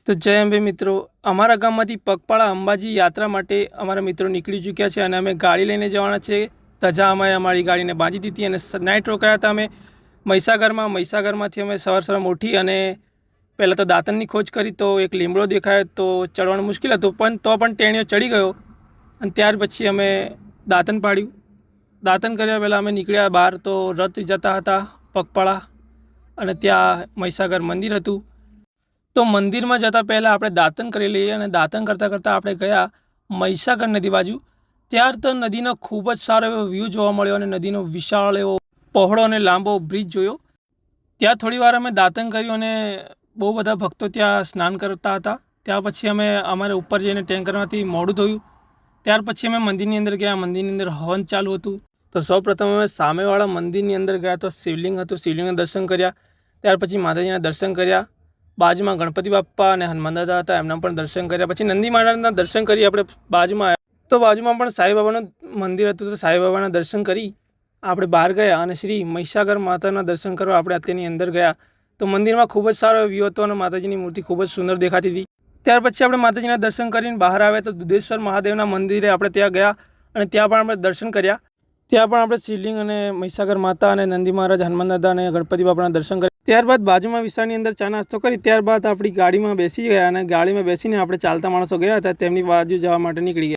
તો જય અંબે મિત્રો, અમારા ગામમાંથી પગપાળા અંબાજી યાત્રા માટે અમારા મિત્રો નીકળી ચૂક્યા છે અને અમે ગાડી લઈને જવાના છે. ધજા અમે અમારી ગાડીને બાંધી દીધી અને નાઇટ રોકાયા હતા અમે મહીસાગરમાંથી અમે સવારમાં ઉઠી અને પહેલાં તો દાંતણની ખોજ કરી તો એક લીમડો દેખાયો તો ચડવાનું મુશ્કેલ હતું, પણ ટેણીઓ ચડી ગયો અને ત્યાર પછી અમે દાંતણ પાડ્યું. દાંતણ કર્યા પહેલાં અમે નીકળ્યા બહાર તો રથ જતા હતા પગપાળા અને ત્યાં મહીસાગર મંદિર હતું. તો મંદિરમાં જતાં પહેલાં આપણે દાંતણ કરી લઈએ અને દાંતણ કરતાં કરતાં આપણે ગયા મહીસાગર નદી બાજુ. ત્યાર તો નદીનો ખૂબ જ સારો એવો વ્યૂ જોવા મળ્યો અને નદીનો વિશાળ એવો પહોળો અને લાંબો બ્રિજ જોયો. ત્યાં થોડી વાર અમે દાંતણ કર્યું અને બહુ બધા ભક્તો ત્યાં સ્નાન કરતા હતા. ત્યાર પછી અમે અમારે ઉપર જઈને ટેન્કરમાંથી મોઢું ધોયું. ત્યાર પછી અમે મંદિરની અંદર ગયા. મંદિરની અંદર હવન ચાલુ હતું. તો સૌપ્રથમ અમે સામેવાળા મંદિરની અંદર ગયા તો શિવલિંગ હતું, શિવલિંગના દર્શન કર્યા. ત્યાર પછી માતાજીના દર્શન કર્યા. બાજુમાં ગણપતિ બાપ્પા અને હનુમાન દાદા હતા, એમના પણ દર્શન કર્યા. પછી નંદી મહારાજના દર્શન કરી આપણે બાજુમાં આવ્યા તો બાજુમાં પણ સાંઈબાબાનું મંદિર હતું, તો સાંઈબાબાના દર્શન કરી આપણે બહાર ગયા અને શ્રી મહીસાગર માતાના દર્શન કરવા આપણે અત્યારની અંદર ગયા. તો મંદિરમાં ખૂબ જ સારો વ્યૂ હતો અને માતાજીની મૂર્તિ ખૂબ જ સુંદર દેખાતી હતી. ત્યાર પછી આપણે માતાજીના દર્શન કરીને બહાર આવ્યા તો દુધેશ્વર મહાદેવના મંદિરે આપણે ત્યાં ગયા અને ત્યાં પણ આપણે દર્શન કર્યા. ત્યાં પણ આપણે શિવલિંગ અને મહીસાગર માતા અને નંદી મહારાજ, હનુમાન દાદા અને ગણપતિ બાપાના દર્શન કર્યા. ત્યારબાદ બાજુમાં વિસ્તારની અંદર ચા નાસ્તો કરી ત્યારબાદ આપણી ગાડીમાં બેસી ગયા અને ગાડીમાં બેસીને આપણે ચાલતા માણસો ગયા હતા તેમની બાજુ જવા માટે નીકળી ગયા.